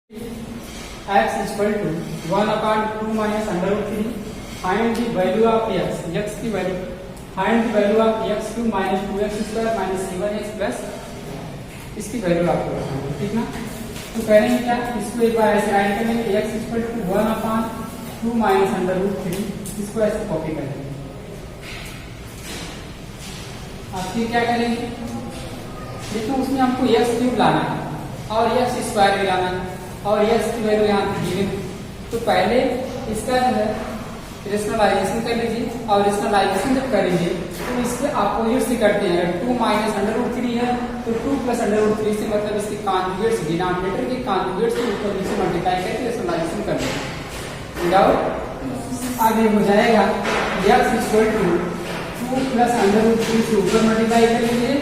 x is equal to 1 upon 2 minus under root 3. Find the value of x. X की value find the value of x cube minus 2x square minus 7x plus इसकी value आपको बताना है, ठीक ना। तो करेंगे क्या, इसको एक बार ऐसे राइट कर लेंगे, x is equal to 1 upon 2 minus under root 3. इसको ऐसे कॉपी कर लेंगे। अब फिर क्या करेंगे, देखो उसमें हमको x क्यूब लाना है और x स्क्वायर भी लाना है और x की वैल्यू यहाँ दी है। तो पहले इसका जो है रेशनलाइजेशन कर लीजिए और रेशनलाइजेशन जब करेंगे तो इसके अपोजिट से करते हैं। अगर 2 माइनस अंडर रूट 3 है तो 2 प्लस अंडर रूट 3 से मतलब इसके कॉन्जुगेट से डिनोमिनेटर के कॉन्जुगेट से ऊपर नीचे मल्टीप्लाई करके रेशनलाइजेशन कर लेंगे। विदाउट आगे हो जाएगा x equal to 2 plus under root 3 से ऊपर मल्टीप्लाई कर लीजिए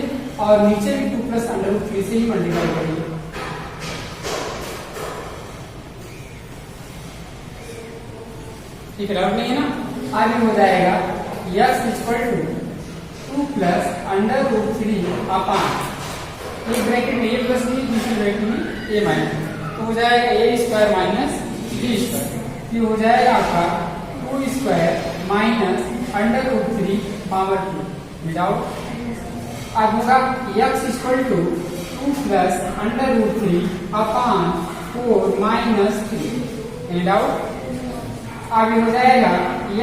और नीचे भी 2 प्लस अंडर रूट 3 से ही मल्टीप्लाई करिए। ठीक है, डाउट नहीं है ना। आगे हो जाएगा x equal to 2 plus under root 3 upon एक ब्रैकेट में a प्लस b, दूसरी ब्रैकेट में a माइनस, तो हो जाएगा a square minus b square. ये हो जाएगा आपका 2 square minus under root 3 power 2 without. अब होगा x equal to 2 plus under root 3 upon 4 minus 3 without. आगे हो जाएगा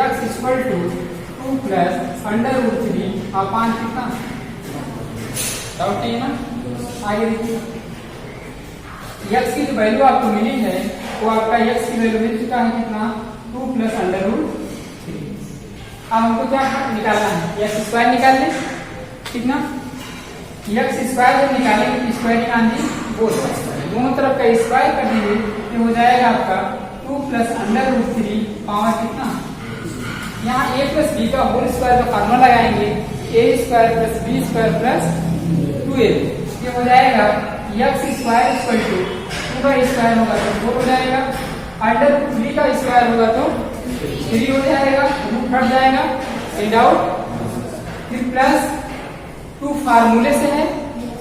x equal to 2 plus under root 3 upon कितना, डाउट नहीं है ना। आगे देखिए x की जो वैल्यू आपको मिली है वो आपका x की वैल्यू मिल चुका है कितना, 2 प्लस अंडर रूट 3। अब हमको क्या निकालना है, x स्क्वायर निकाल लें, ठीक ना। x स्क्वायर जब निकालेंगे तो स्क्वायर निकाल दी दोनों तरफ का स्क्वायर कर देंगे तो हो जाएगा आपका 2 प्लस अंडर रूट 3 पावर कितना, यहाँ a प्लस b का होल स्क्वायर का फार्मूला लगाएंगे, a square plus b square plus 2a। ये हो जाएगा x स्क्वायर इक्वल टू 2 का स्क्वायर होगा तो 4 हो जाएगा, अंडर रूट 3 का स्क्वायर होगा तो 3 हो जाएगा, रूट हट जाएगा एंड आउट। फिर प्लस 2 फार्मूले से है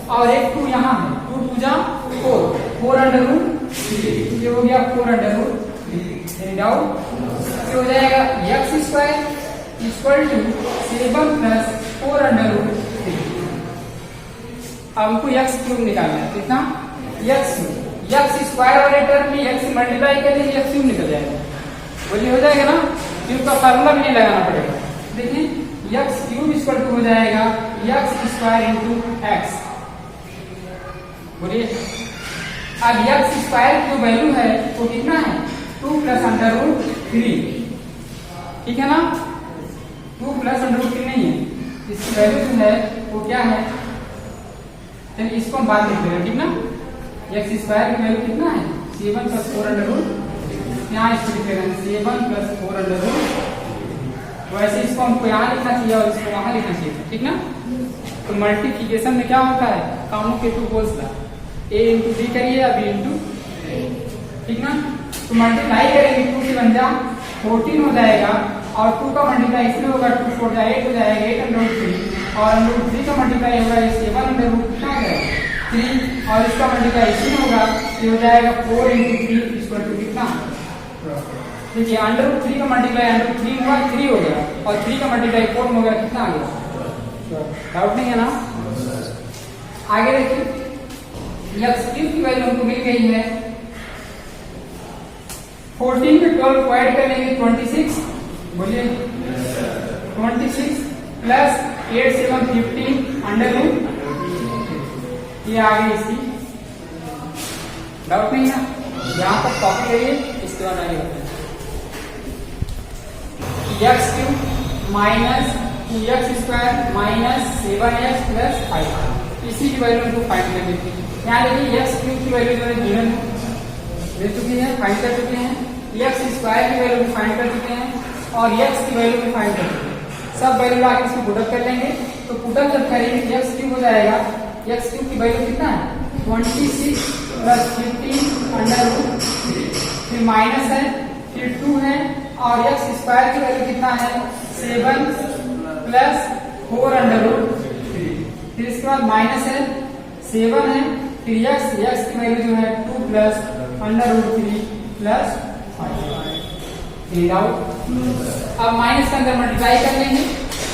और एक 2 यहाँ है, 2 2 जा 4 अंडर रूट 3, ये हो गया 4 अंडर रूट 3 डाउट। ये हो जाएगा x square equal to 7 plus 4 under root 3। अब हमको x क्यूब निकालना है, कितना, x स्क्वायर वाले टर्म में x मल्टीप्लाई करेंगे x क्यूब निकल जाएगा, बोलिए हो जाएगा ना। क्यूब का फार्मूला भी नहीं लगाना पड़ेगा। देखिए x क्यूब इक्वल टू हो जाएगा x स्क्वायर इंटू x, बोलिए। अब x स्क्वायर की जो वैल्यू है वो कितना है, 2 प्लस अंडर रूट 3, ठीक है ना। 2 प्लस अंडर रूट 3 नहीं है, इसकी वैल्यू जो है वो क्या है, चलिए इसको हम बाद में लिख लेंगे, ठीक ना। x स्क्वायर की वैल्यू कितना है, 7 प्लस 4 अंडर रूट, यहाँ इसको लिख लेंगे 7 प्लस 4 अंडर रूट। वैसे इसको हमको यहाँ लिखना चाहिए और इसको वहां लिखना चाहिए, ठीक ना। तो मल्टीप्लिकेशन में क्या होता है, कामों के टू होल्स का a इंटू b करिए या b इंटू, ठीक ना। तो मल्टीप्लाई करेंगे 2 से बन जा 14 हो जाएगा और 2 का मल्टीप्लाई इसमें होगा 2 4 जा 8 हो जाएगा, 8 अंडर रूट 3 और अंडर रूट 3 का मल्टीप्लाई होगा 7 अंडर रूट कितना हो जाएगा 3 और इसका मल्टीप्लाई इसमें होगा, ये हो जाएगा 4 इंटू 3 इक्वल टू कितना। देखिए अंडर रूट 3 का मल्टीप्लाई अंडर रूट 3 हुआ 3 हो गया और 3 का मल्टीप्लाई 4 हो गया, कितना आ गया, डाउट नहीं है ना। आगे देखिए x क्यूब की वैल्यू हमको मिल गई है, 14 में 12 को ऐड कर लेंगे 26, बोलिए 26 प्लस 8 7 15 अंडर रूट, ये आ गई इसकी, डाउट नहीं है। यहाँ तक कॉपी करिए, इसके बाद आगे बताएं। x cube minus 2x square minus 7x plus 5, इसी की वैल्यू हमको फाइंड करनी थी। यहाँ देखिए x क्यूब की वैल्यू जो है गिवन दे चुकी है, फाइंड कर चुके हैं, x स्क्वायर की वैल्यू भी फाइंड कर चुके हैं और x की वैल्यू भी फाइंड कर चुके हैं। सब वैल्यू आके इसको पुटअप कर लेंगे, तो पुटअप जब करेंगे x क्यूब हो जाएगा, x क्यूब की वैल्यू कितना है 26 प्लस 15 अंडर रूट 3, फिर माइनस है, फिर 2 है और x स्क्वायर की वैल्यू कितना है 7 प्लस 4 अंडर रूट 3, फिर इसके बाद माइनस है 7 है, फिर x की वैल्यू जो है 2 plus under root 3 plus 5 out. अब माइनस के अंदर मल्टीप्लाई कर लेंगे,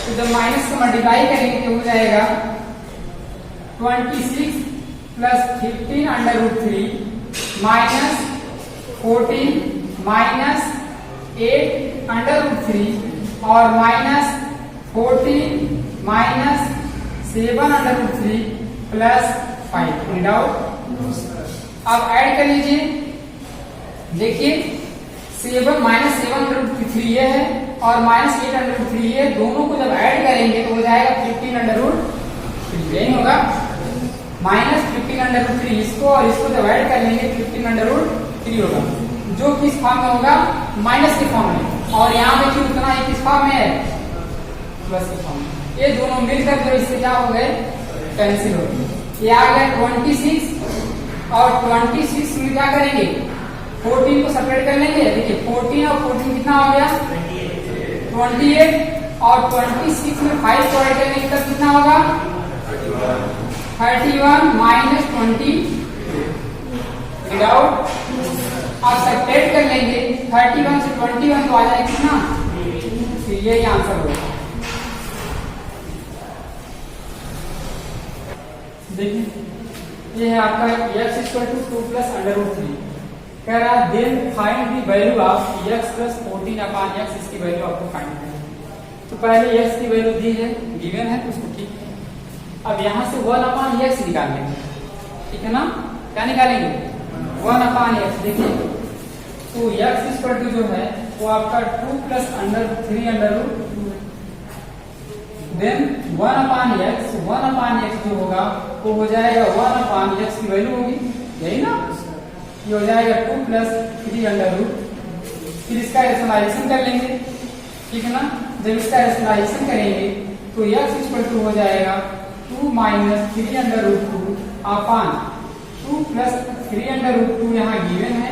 तो जब माइनस को मल्टीप्लाई करेंगे तो हो जाएगा 26 plus 15 under root 3 minus 14 minus 8 under root 3 और minus 14 minus 7 under root 3 plus 5 doubt. अब ऐड कर लीजिए, देखिए 7 माइनस 7 अंडर रूट 3 ये है और माइनस 8 अंडर रूट 3 ये, दोनों को जब ऐड करेंगे तो हो जाएगा 15 अंडर रूट 3, यही होगा माइनस 15 अंडर रूट 3, इसको और इसको जब ऐड कर लेंगे 15 अंडर रूट 3 होगा, जो किस फॉर्म में होगा, माइनस के फॉर्म में, और यहाँ पे क्यों उतना ही किस फॉर्म में है, प्लस के फॉर्म में। ये दोनों मिलकर जो इससे क्या हो गए, कैंसिल हो गए। ये आ गया 26 और 26 में क्या करेंगे, 14 को सेपरेट कर लेंगे। देखिए 14 और 14 कितना हो गया, 28 और 26 में 5 को ऐड करने तब कितना होगा, 31 माइनस 20 विदाउट। अब सेपरेट कर लेंगे 31 से 21 तो आ जाएगा कितना, फिर यही आंसर होगा। देखिए ये है आपका x equal to 2 plus under root 3, कह रहा है then find the value of x plus 14 upon x, इसकी वैल्यू आपको फाइंड करनी है। तो पहले x की वैल्यू दी है, गिवन है, तो उसको ठीक है। अब यहाँ से 1 अपॉन x निकालेंगे, ठीक है ना, क्या निकालेंगे, 1 अपॉन x। देखिए तो x इक्वल टू जो है वो आपका 2 प्लस अंडर 3 अंडर रूट 2 है, then 1 upon x, 1 upon x जो होगा वो हो जाएगा 1 अपॉन x की वैल्यू होगी, यही ना, ये हो जाएगा 2 प्लस 3 अंडर रूट। फिर इसका रैशनलाइजेशन कर लेंगे, ठीक है ना, जब इसका रैशनलाइजेशन करेंगे तो x इक्वल टू हो जाएगा 2 minus 3 under root 2 upon 2 plus 3 under root 2 यहाँ गिवन है,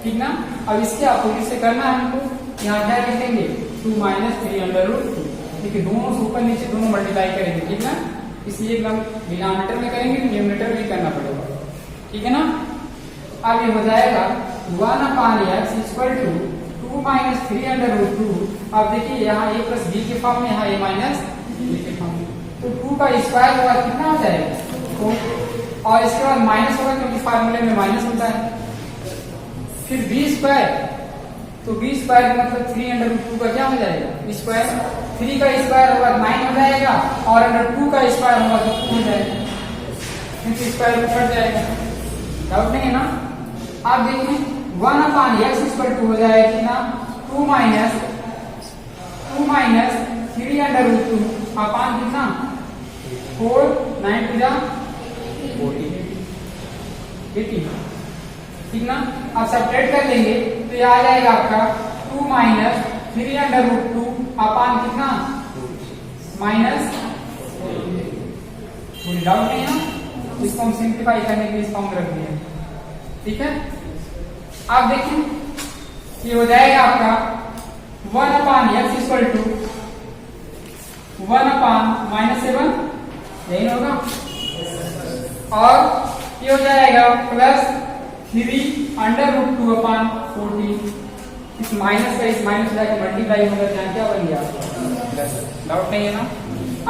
ठीक ना। अब इसके अपोजिट से करना है हमको, यहाँ क्या लिखेंगे 2 माइनस 3 अंडर रूट 2, ठीक है, दोनों से ऊपर नीचे दोनों मल्टीप्लाई करेंगे, ठीक ना, इसलिए एकदम डिनोमिनेटर में करेंगे, न्यूमरेटर भी करना पड़ेगा, ठीक है ना। अब ये हो जाएगा 1 upon x equal to 2 minus 3 under root 2। अब देखिए यहाँ a प्लस b के फॉर्म में, यहाँ a माइनस b के फॉर्म में, तो 2 का स्क्वायर होगा कितना हो जाएगा, तो और इसके बाद माइनस होगा क्योंकि फार्मूले में माइनस होता है। फिर b स्क्वायर, तो b स्क्वायर मतलब 3 अंडर रूट 2 का क्या हो जाएगा स्क्वायर, 3 का स्क्वायर होगा 9 हो जाएगा और अंडर 2 का स्क्वायर होगा तो 2 हो जाएगा, क्योंकि स्क्वायर में कट जाएगा, डाउट नहीं है ना। आप देखिए 1 अपॉन x इक्वल टू हो जाएगा कितना, 2 माइनस 3 अंडर रूट 2 अपॉन कितना 4, 9 टू जा 18, ठीक ना। अब सब्ट्रैक्ट कर लेंगे तो ये आ जाएगा आपका 2 माइनस 3 अंडर रूट 2 अपॉन कितना माइनस, कोई डाउट नहीं है, इसको हम सिंप्लीफाई करने के लिए इस फॉर्म में रख दिए, ठीक है। आप देखिए ये हो जाएगा आपका 1 upon x equal to 1 upon minus 7, यही होगा, और ये हो जाएगा प्लस 3 अंडर रूट 2 अपॉन 14, इस माइनस का इस माइनस जाके मल्टीप्लाई होगा, यहाँ क्या बन गया, डाउट नहीं है ना।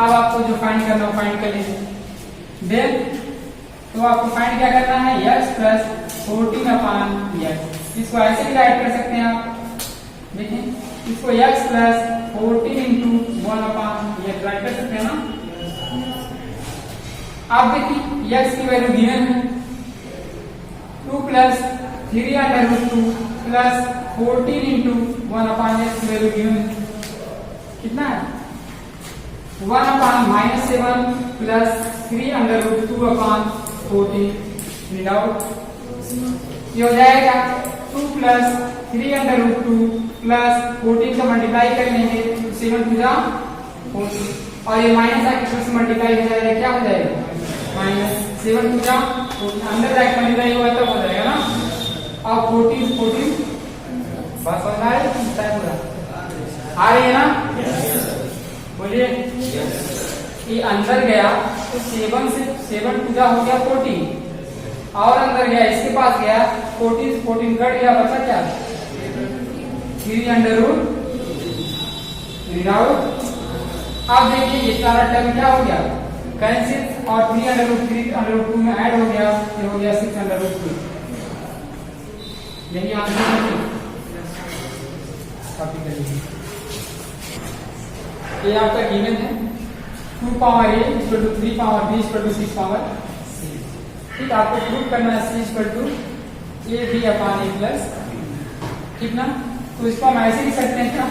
अब आपको जो फाइंड करना है फाइंड कर लीजिए, देन तो आपको फाइंड क्या करना है, x प्लस 14 अपॉन x, इसको ऐसे भी राइट कर सकते हैं आप, देखिए इसको x plus 14 into 1 upon x right कर सकते हैं ना। आप देखिए x की वैल्यू गिवन है 2 plus 3 under root 2 plus 14 into 1 upon x की वैल्यू गिवन है, कितना है 1 upon minus 7 plus 3 under root 2 upon 14 out, ये हो जाएगा 2 प्लस 3 अंडर रूट 2 प्लस 14 का मल्टीप्लाई कर लेंगे 7 टू जा 14, और ये माइनस आके प्लस मल्टीप्लाई हो जाएगा, क्या हो जाएगा माइनस 7 टू जा 14, अंदर जाके मल्टीप्लाई होगा तब हो जाएगा ना। अब 14 बस हो रहा है पूरा, आ रही है ना, बोलिए ये अंदर गया तो 7 से 7 टू जा हो गया 14, और अंदर गया इसके पास गया 14 कट गया, बचा क्या 3 अंडर रूट 3 आउट। अब देखिए ये सारा टर्म क्या हो गया कैंसिल, और 3 अंडर रूट 2 में ऐड हो गया, ये हो गया 6 अंडर रूट 2। यही आंसर है, कॉपी कर लीजिए। ये आपका गिवन है 2 power a equal to 3 power b equal to 6 power c। ठीक, आपको प्रूव करना है c equal to a b upon a plus, ठीक ना। तो इसको हम ऐसे लिख सकते हैं क्या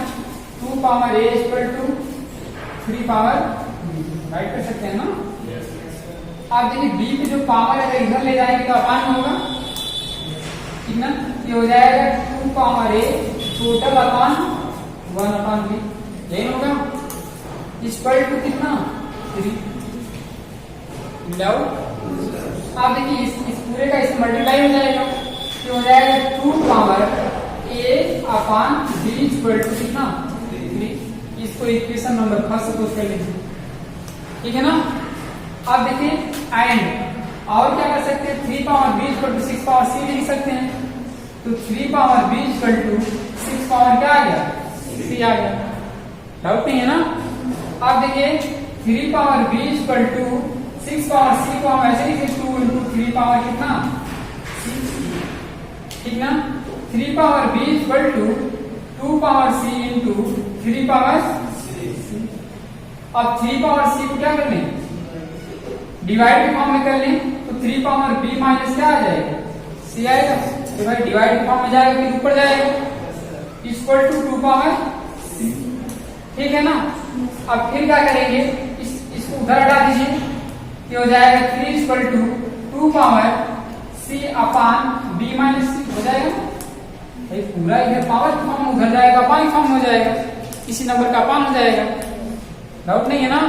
2 power a equal to 3 power write कर सकते हैं ना। आप देखिए b पे जो पावर है अगर इधर ले जाएंगे तो अपान होगा, ठीक ना। ये हो जाएगा 2 power a total upon 1 upon b, यही होगा इक्वल टू कितना 3। आप देखिए इस पूरे का इससे मल्टीप्लाई हो जाएगा, ये हो जाएगा 2 power a upon b equal to कितना 3। इसको इक्वेशन नंबर 1 से पुट कर लीजिए, ठीक है ना। अब देखिए एंड और क्या कर सकते हैं 3 power b equal to 6 power c लिख सकते हैं। तो 3 power b equal to 6 power क्या आ गया c आ गया, डाउट नहीं है ना। अब देखिए 3 power b equal to 6 power c को हम ऐसे लिखे 2 इंटू 3 पावर कितना 6, ठीक ना। 3 power b equal to 2 power c into 3 power c। अब 3 पावर c को क्या कर लें डिवाइड के फॉर्म में कर लें, तो 3 पावर b माइनस क्या आ जाएगा c आएगा। तो भाई डिवाइड के फॉर्म में जाएगा फिर ऊपर जाएगा इक्वल टू 2 पावर c, ठीक है ना। अब फिर क्या करेंगे इसको उधर हटा दीजिए, ये हो जाएगा 3 equal to 2 power c upon b minus c हो जाएगा। भाई पूरा इधर पावर के फॉर्म में उधर जाएगा अपान फॉर्म हो जाएगा, इसी नंबर का अपान हो जाएगा, डाउट नहीं है ना।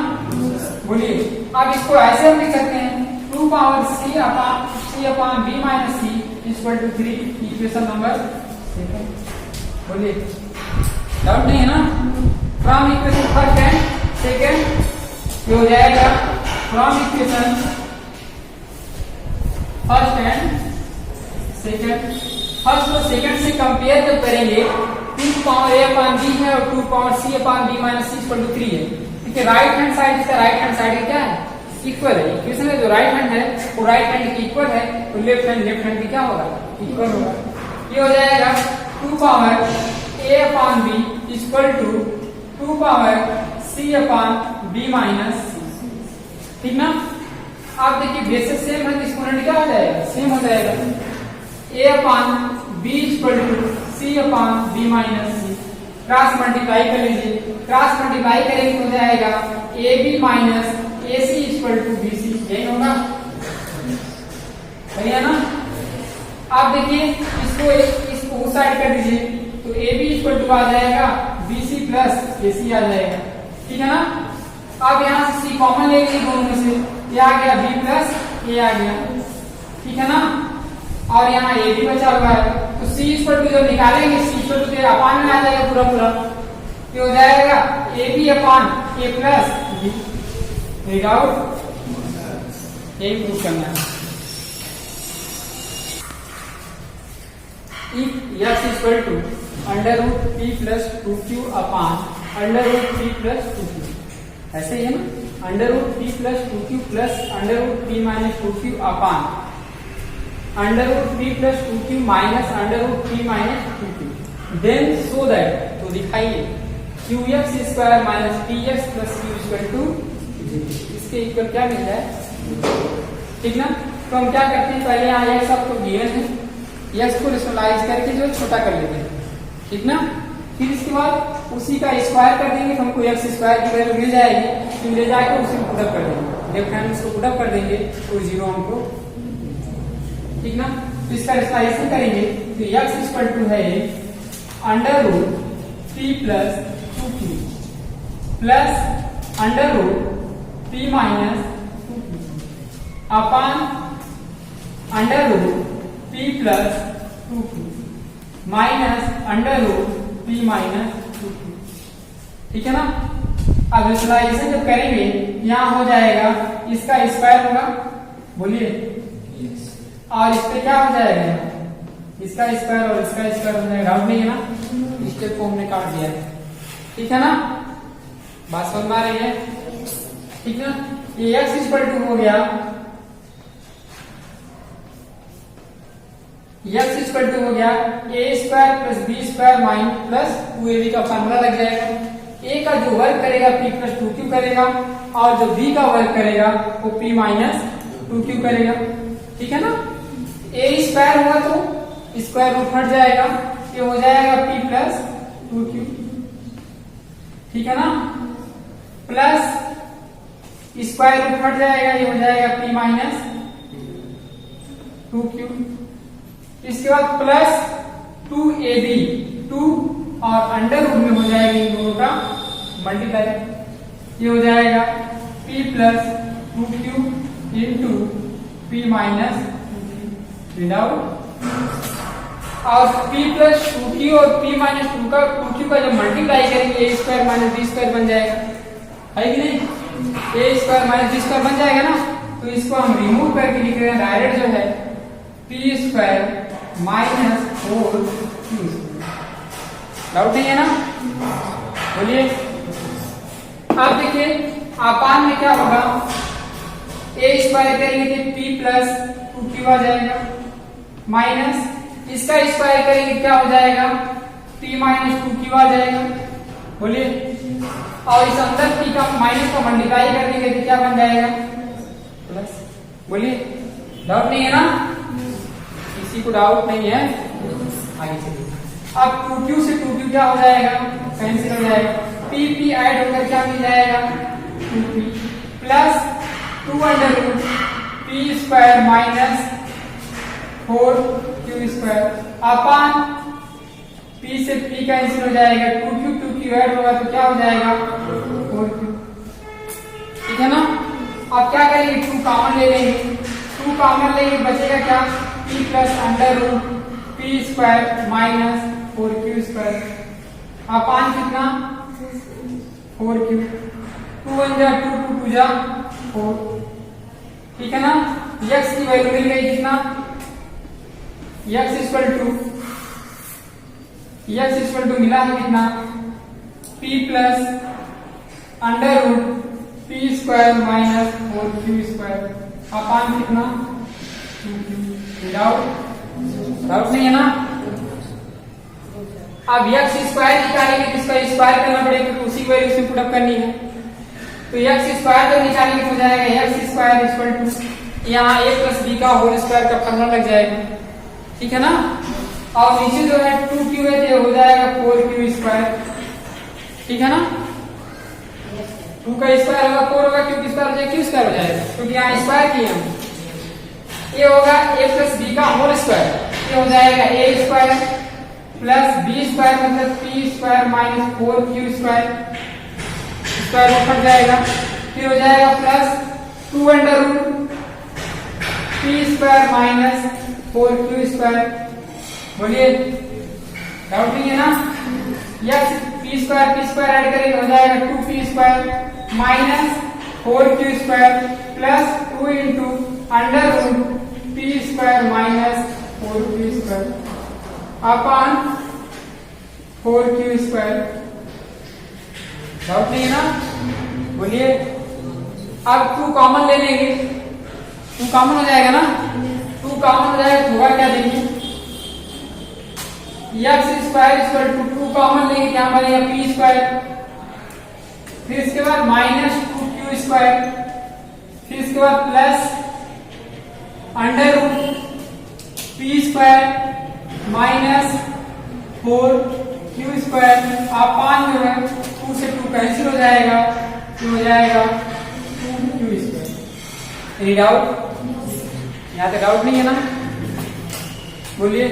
बोलिए अब इसको ऐसे हम लिख सकते हैं 2 power c upon b minus c equal to 3, equation number 2। बोलिए डाउट नहीं है ना। From equation first and second ये हो जाएगा from equation first and second. First और सेकंड से कंपेयर जब करेंगे 2 पावर a अपॉन b है और 2 power c upon b minus c equal to 3 है। ठीक है, राइट हैंड साइड इसका राइट हैंड साइड क्या है इक्वल है। इक्वेशन में जो राइट हैंड है वो राइट हैंड की इक्वल है, तो लेफ्ट हैंड की क्या होगा इक्वल होगा। ये हो जाएगा 2 power a upon b equal to 2 power c upon b minus c, ठीक ना। आप देखिए बेसिस सेम है, एक्सपोनेंट क्या हो जाएगा सेम हो जाएगा। a upon b equal to c upon b minus c, cross multiply कर लीजिए, क्रॉस मल्टीप्लाई करेंगे तो हो जाएगा ab minus ac equal to bc, यही होगा सही है ना। आप देखिए इसको उस साइड कर दीजिए, तो ab इक्वल टू आ जाएगा bc प्लस ac आ जाएगा, ठीक है ना। अब यहाँ से c कॉमन ले लीजिए दोनों में से, ये आ गया b प्लस a आ गया, ठीक है ना। और यहाँ a भी बचा हुआ है, तो c इक्वल टू जब निकालेंगे c इक्वल टू के अपान में आ जाएगा पूरा पूरा, ये हो जाएगा a b upon a plus b। Doubt यही प्रूफ करना है। If x equal to under root p plus 2q upon under root p plus 2q, ऐसे ही है ना, under root p plus 2q plus under root p minus 2q upon under root p plus 2q minus under root p minus 2q, then so that, तो दिखाइए qx square minus px plus q equal to इसके equal क्या मिल जाए, ठीक ना। तो हम क्या करते हैं पहले यहाँ x आपको गिवन है, x को रेशनलाइज करके जो छोटा कर लेते हैं, ठीक ना। फिर इसके बाद उसी का स्क्वायर कर देंगे तो हमको x स्क्वायर की वैल्यू मिल जाएगी, फिर ले जाकर उसी को पुटअप कर देंगे, लेफ्ट हैंड इसको पुटअप कर देंगे तो 0 हमको, ठीक ना। तो इसका रेशनलाइजेशन करेंगे तो x इक्वल टू है under root p plus 2q plus under root p minus 2q upon under root p plus 2q minus under root p minus 2q, ठीक है ना। अब विजुअलाइजेशन जब करेंगे यहाँ हो जाएगा इसका स्क्वायर होगा, बोलिए, और इस पे क्या हो जाएगा इसका स्क्वायर और इसका स्क्वायर हो जाएगा, डाउट नहीं है ना। स्टेप को हमने काट दिया है, ठीक है ना, बात समझ में आ रही है, ठीक है ना। ये x इक्वल टू हो गया, x इक्वल टू हो गया a square plus b square minus plus 2ab का फॉर्मूला लग जाएगा। a का जो वर्क करेगा p प्लस 2q करेगा और जो b का वर्क करेगा वो p माइनस 2q करेगा, ठीक है ना। a स्क्वायर हुआ तो स्क्वायर रूट हट जाएगा, ये हो जाएगा p प्लस 2q, ठीक है ना, प्लस स्क्वायर रूट हट जाएगा, ये हो जाएगा p माइनस 2q। इसके बाद प्लस 2ab, 2 और अंडर रूट में हो जाएगा इन दोनों का मल्टीप्लाई, ये हो जाएगा p plus 2q into p minus 2q without, और p प्लस 2q और p माइनस 2q का जब मल्टीप्लाई करेंगे a square minus b square बन जाएगा, है कि नहीं, a square minus b square बन जाएगा ना। तो इसको हम रिमूव करके लिख रहे हैं डायरेक्ट जो है p square minus 4q, doubt नहीं है ना, बोलिए। अब देखिए आपान में क्या होगा, a स्क्वायर करेंगे तो p प्लस 2q आ जाएगा, माइनस इसका स्क्वायर करेंगे क्या हो जाएगा, p माइनस 2q आ जाएगा, बोलिए। और इस अंदर p का माइनस का मल्टीप्लाई कर देंगे तो क्या बन जाएगा, प्लस, बोलिए। डाउट नहीं है ना, किसी को डाउट नहीं है, आगे चलिए। अब 2q से 2q क्या हो जाएगा, कैंसिल हो जाएगा, p ऐड होकर क्या मिल जाएगा, 2p plus 2 under root p square minus 4q square upon p से p कैंसिल हो जाएगा, 2q ऐड होगा तो क्या हो जाएगा, 4q, ठीक है ना। अब क्या करेंगे, 2 कॉमन ले लेंगे, 2 कॉमन लेंगे बचेगा क्या, p plus under root p square minus 4q square upon कितना 4q, 2 1 जा 2 2 2 जा 4, ठीक है ना। x की वैल्यू मिल गई कितना, x इक्वल टू मिला है कितना, p plus under root p square minus 4q square upon कितना 2q, डाउट नहीं है ना। अब x स्क्वायर निकालेंगे तो इसका स्क्वायर करना पड़ेगा, तो उसी वैल्यू से पुटअप करनी है, तो x स्क्वायर जब निकालेंगे तो हो जाएगा x स्क्वायर इक्वल टू यहाँ a प्लस b का होल स्क्वायर का फॉर्मूला लग जाएगा, ठीक है ना। और नीचे जो है 2q है तो हो जाएगा 4q स्क्वायर, ठीक है ना। 2 का स्क्वायर होगा 4 होगा, क्योंकि स्क्वायर हो जाएगा q स्क्वायर हो जाएगा, क्योंकि यहाँ स्क्वायर किए हम, ये होगा a प्लस b का होल स्क्वायर, ये हो जाएगा a square plus b square मतलब p square minus 4q square, square उठ जाएगा, फिर हो जाएगा plus 2 under root p square minus 4q square, बोलिए। डाउट नहीं है ना, x p स्क्वायर ऐड करेंगे हो जाएगा 2p square minus 4q square plus 2 into under root p square minus 4q square upon 4q square, doubt नहीं है ना, बोलिए। अब 2 कॉमन ले लेंगे, 2 कॉमन हो जाएगा ना, 2 कॉमन हो जाएगा तो होगा क्या देखिए, x square equal to 2 common लेंगे क्या बनेगा p स्क्वायर, फिर इसके बाद माइनस 2q स्क्वायर, फिर इसके बाद plus under root p square minus 4q square upon जो है 2 से 2 कैंसिल हो जाएगा, तो हो जाएगा 2q स्क्वायर। एनी डाउट, यहाँ तक डाउट नहीं है ना, बोलिए।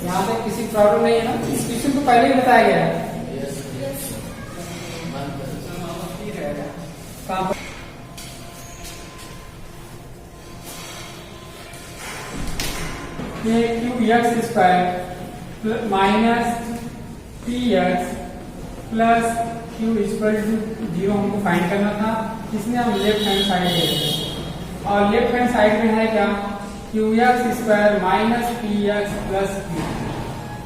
यहाँ तक किसी प्रॉब्लम नहीं है ना, इस क्वेश्चन को पहले ही बताया गया है। ये qx square minus px plus q equal to 0 हमको फाइंड करना था, इसमें हम लेफ्ट हैंड साइड ले रहे हैं, और लेफ्ट हैंड साइड में है क्या qx² minus px plus q,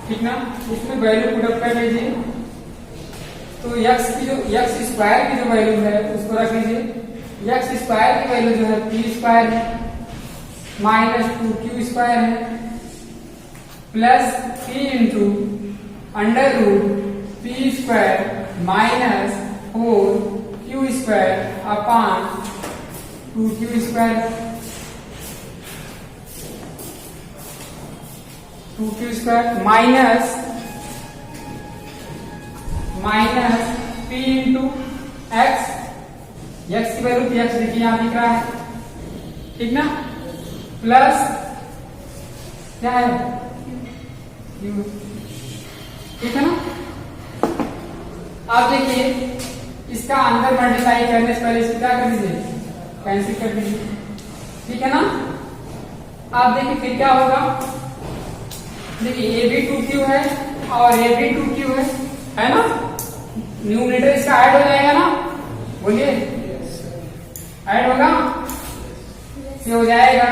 ठीक ना। इसमें वैल्यू पुट अप कर लीजिए। तो x की जो x² की जो वैल्यू है उसको रख लीजिए। x² की वैल्यू जो है p² है माइनस 2q² है plus p into under root p² minus 4q² upon 2q² 2q² minus p into x, x की वैल्यू px देखिए यहां दिख रहा है, ठीक ना, प्लस क्या है q, ठीक है ना। आप देखिए इसका अंदर मल्टीप्लाई करने से पहले इसको क्या कर दीजिए, कैंसिल कर दीजिए, ठीक है ना। आप देखिए फिर क्या होगा, देखिए ये भी 2q है और ये भी 2q है ना। न्यूमरेटर इसका ऐड हो जाएगा ना, बोलिए ऐड होगा, ये हो जाएगा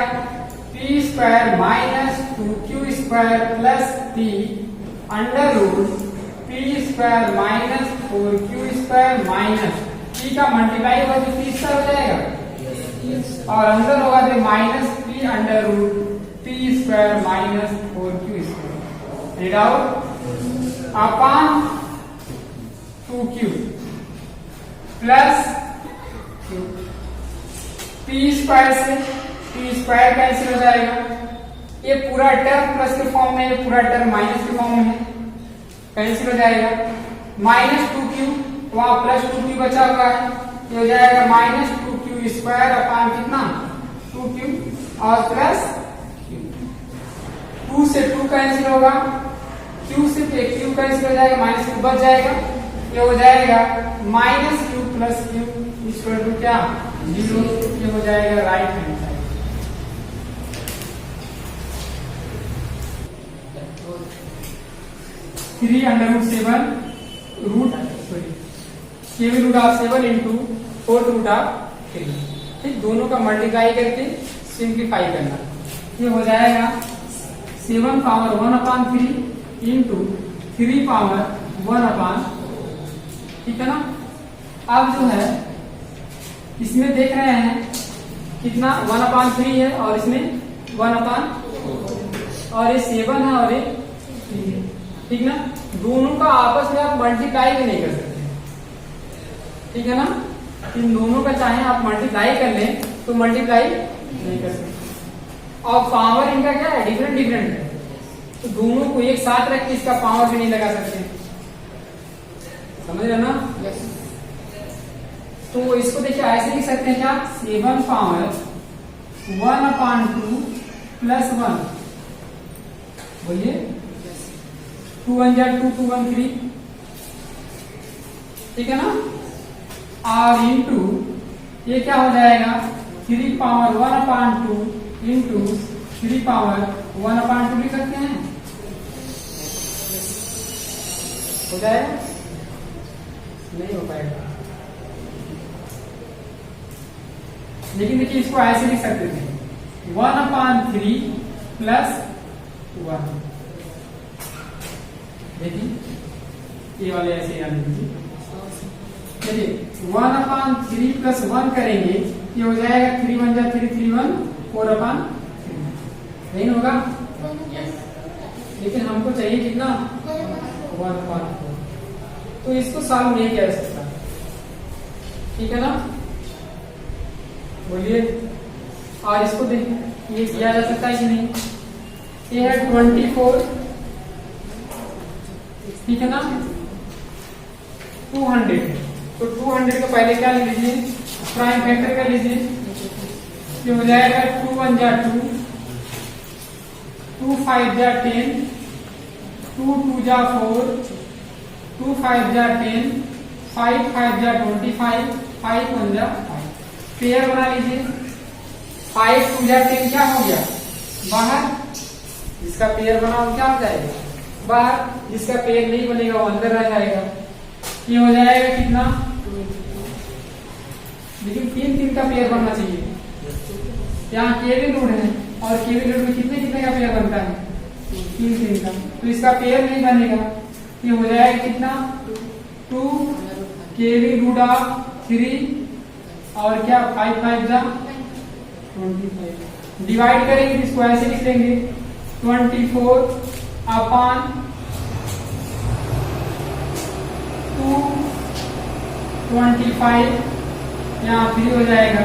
p² minus 2q² plus p under root p² minus 4q² minus p का मल्टीप्लाई होगा तो p² हो जाएगा और अंदर होगा तो minus p under root p² minus 4q², read out upon 2q plus p² से p² कैंसिल हो जाएगा, ये पूरा टर्म प्लस के फॉर्म में, ये पूरा टर्म माइनस के फॉर्म में है, कैंसिल हो जाएगा। माइनस 2q वहां प्लस 2q बचा हुआ है, ये हो जाएगा माइनस 2q² अपान कितना 2q और प्लस 2 से 2 कैंसिल होगा, q से q कैंसिल हो जाएगा, माइनस q बच जाएगा, ये हो जाएगा minus q plus q equal to क्या 0, ये हो जाएगा right hand side. 3 under root 7 root केवल root of 7 into 4 root of 3, ठीक, दोनों का मल्टीप्लाई करके सिंप्लीफाई करना, ये हो जाएगा 7 पावर 1/3 इंटू 3 पावर 1/, ठीक है ना। अब जो है इसमें देख रहे हैं कितना 1/3 है और इसमें 1/, और ये 7 है और ये 3 है, ठीक ना। दोनों का आपस में आप मल्टीप्लाई भी नहीं कर सकते, ठीक है ना। इन दोनों का चाहे आप मल्टीप्लाई कर लें तो मल्टीप्लाई नहीं कर सकते, और पावर इनका क्या है डिफरेंट है, तो दोनों को एक साथ रख के इसका पावर भी नहीं लगा सकते, समझ रहे ना। yes. तो इसको देखिए ऐसे लिख सकते हैं क्या 7 पावर 1/2 प्लस 1, बोलिए 2 1 जा 2 2 1 3, ठीक है ना। और इंटू ये क्या हो जाएगा 3 पावर 1/2 इंटू 3 पावर 1/2 लिख सकते हैं, हो जाएगा, नहीं हो पाएगा, लेकिन देखिए इसको ऐसे लिख सकते थे 1/3 प्लस 1, देखिए ये वाले ऐसे याद लीजिए, देखिए 1/3 प्लस 1 करेंगे, ये हो जाएगा 3 1 जा 3 3 1 4/3, नहीं होगा, लेकिन हमको चाहिए कितना 1/4, तो इसको सॉल्व नहीं किया जा सकता, ठीक है ना, बोलिए। और इसको देखिए ये किया जा सकता है कि नहीं, ये है 24, ठीक है ना, 200, तो 200 को पहले क्या ले लीजिए प्राइम फैक्टर कर लीजिए, ये हो जाएगा 2 1 जा 2, 2 5 जा 10, 2 2 जा 4, 2 5 जा 10, 5 5 जा 25, 5 1 जा 5, पेयर बना लीजिए, 5 2 जा 10 क्या हो गया बाहर, जिसका पेयर बना वो क्या हो जाएगा बाहर, जिसका पेयर नहीं बनेगा वो अंदर रह जाएगा, ये हो जाएगा कितना, लेकिन 3 3 का पेयर बनना चाहिए, यहाँ केवल रूट है और केवी रूट में कितने कितने का पेयर बनता है? 3 3 का। तो इसका पेयर नहीं बनेगा, ये हो जाएगा कितना? 2 केवी रूट ऑफ 3 और क्या 5 5 जा 25। डिवाइड करेंगे तो इसको ऐसे लिख लेंगे 24 अपॉन 2 25, यहाँ 3 हो जाएगा।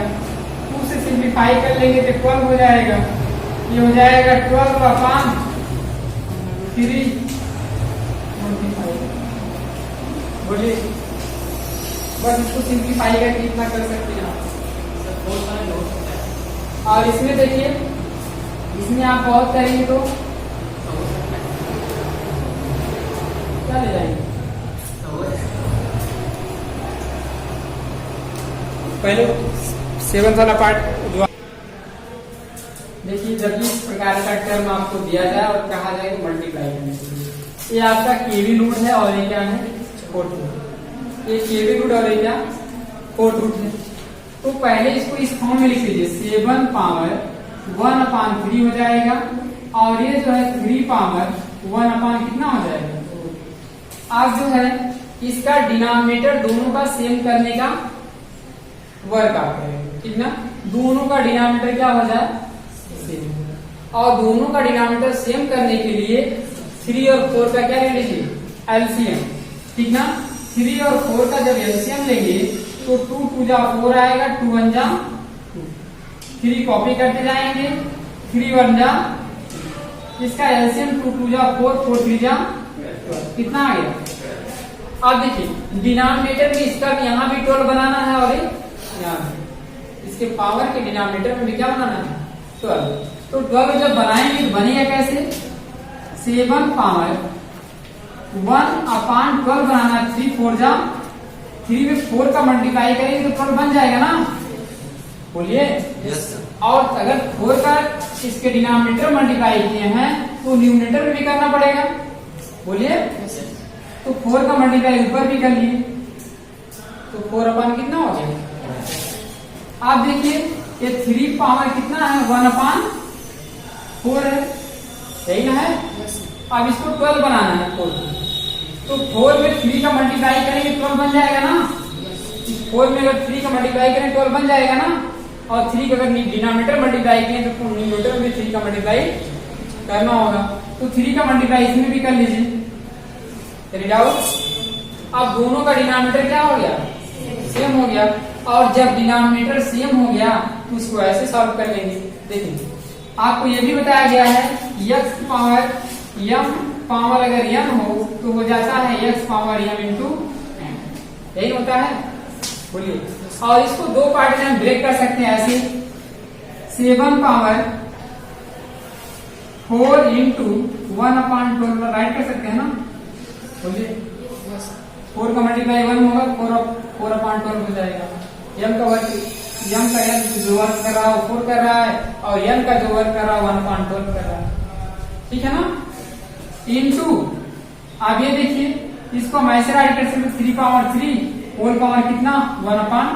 2 से सिंप्लीफाई कर लेंगे तो 12 हो जाएगा। ये हो जाएगा 12 अपॉन 3 25। बोलिए बस इसको सिंप्लीफाई करके इतना कर सकते हैं आप। और इसमें देखिए, इसमें आप बहुत करेंगे तो क्या ले जाएंगे? पहले 7 वाला पार्ट देखिए, जब भी इस प्रकार का टर्म आपको दिया जाए और कहा जाए कि मल्टीप्लाई करने के लिए, ये आपका केवी रूट है और ये क्या है? कोट रूट। ये केवी रूट और ये क्या? कोट रूट है। तो पहले इसको इस फॉर्म में लिख लीजिए, 7 पावर 1/3 हो जाएगा और ये जो है 3 पावर 1 कितना हो जाएगा। आप जो है इसका डिनोमिनेटर दोनों का सेम करने का वर्क आप करेंगे, ठीक ना? दोनों का डिनोमिनेटर क्या हो जाए? सेम। और दोनों का डिनोमिनेटर सेम करने के लिए 3 और 4 का क्या ले लीजिए? एलसीएम, ठीक ना? 3 और 4 का जब एलसीएम लेंगे तो 2 2 जा 4 आएगा, 2 1 जा 2, 3 कॉपी करते जाएंगे, 3 1 जा, इसका एलसीएम 2 2 जा 4, 4 3 जा 12, कितना आ गया? अब देखिए डिनोमिनेटर में इसका भी यहाँ भी 12 बनाना है और यहाँ भी इसके पावर के डिनोमिनेटर में भी क्या बनाना है? 12। तो 12 जब बनाएंगे तो बनेगा कैसे? 7 पावर 1/12 बनाना, 3 4 जा 3 में 4 का मल्टीप्लाई करेंगे तो 12 बन जाएगा ना? बोलिए yes, और अगर 4 का इसके डिनोमिनेटर मल्टीप्लाई किए हैं तो न्यूमरेटर में भी करना पड़ेगा। बोलिए yes, तो 4 का मल्टीप्लाई ऊपर भी कर लिए तो 4 कितना हो गया? आप देखिए ये 3 पावर कितना है? 1/4 है, सही ना है? अब इसको 12 बनाना है 4, तो 4 में 3 का मल्टीप्लाई करेंगे 12 बन जाएगा ना? 4 में अगर 3 का मल्टीप्लाई करें 12 बन जाएगा ना? और 3 का अगर डिनोमिनेटर मल्टीप्लाई करें तो न्यूमरेटर में 3 का मल्टीप्लाई करना होगा। तो 3 का मल्टीप्लाई इसमें भी कर लीजिए। डाउट? अब दोनों का डिनोमिनेटर क्या हो गया? सेम हो गया। और जब डिनोमिनेटर सेम हो गया तो उसको ऐसे सॉल्व कर लेंगे। देखिए आपको यह भी बताया गया है x पावर m पावर अगर n हो तो हो जाता है x power m into n, यही होता है। बोलिए, और इसको 2 पार्ट में हम ब्रेक कर सकते हैं ऐसे, 7 पावर 4 इंटू 1/12 राइट कर सकते हैं ना? बोलिए 4 का मल्टीप्लाई 1 होगा, 4/12 हो जाएगा। m का वर्क, m का n जो वर्क कर रहा है 4 कर रहा है और n का जो वर्क कर रहा है 1/12 कर रहा है, ठीक है ना? इंटू आप ये देखिए इसको हम ऐसे राइट कर सकते 3 पावर 3 होल पावर कितना? 1/12।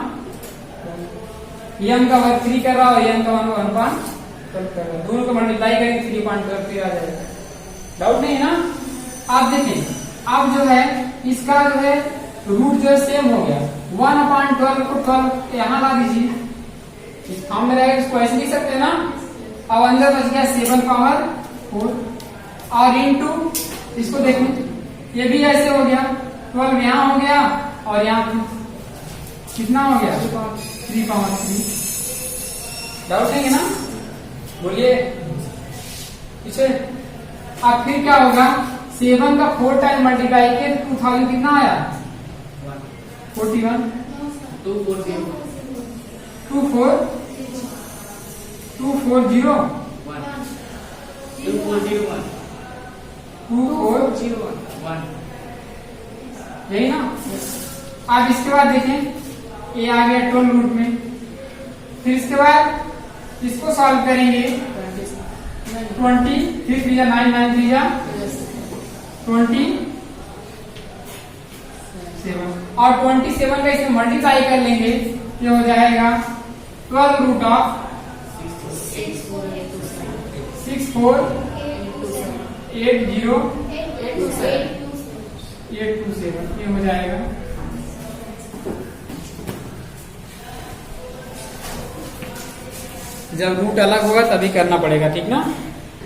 m का वर्क 3 कर रहा है और n का 1/12 कर रहा है, दोनों को मल्टीप्लाई करेंगे 3/12 आ जाएगा। डाउट नहीं है ना? आप देखिए अब जो है इसका जो है रूट जो है सेम हो गया, 1/12 को 12 यहाँ ला दीजिए, इस फॉर्म में रहेगा, इसको ऐसे लिख सकते हैं ना? अब अंदर बच गया 7 पावर 4 और इंटू इसको देखें ये भी ऐसे हो गया, 12 यहाँ हो गया और यहाँ कितना हो गया? 3 पावर 3। डाउट नहीं है ना? बोलिए पीछे। अब फिर क्या होगा? 7 का 4 टाइम मल्टीप्लाई किए तो 2000 कितना आया? 41 240 यही ना? अब इसके बाद देखें ये आ गया 12 रूट में, फिर इसके बाद इसको सॉल्व करेंगे 20 फिर 3 9 9 3 27 और 27 का इसमें मल्टीप्लाई कर लेंगे, ये हो जाएगा 12 रूट ऑफ 827 ये हो जाएगा। जब रूट अलग होगा तभी करना पड़ेगा, ठीक ना।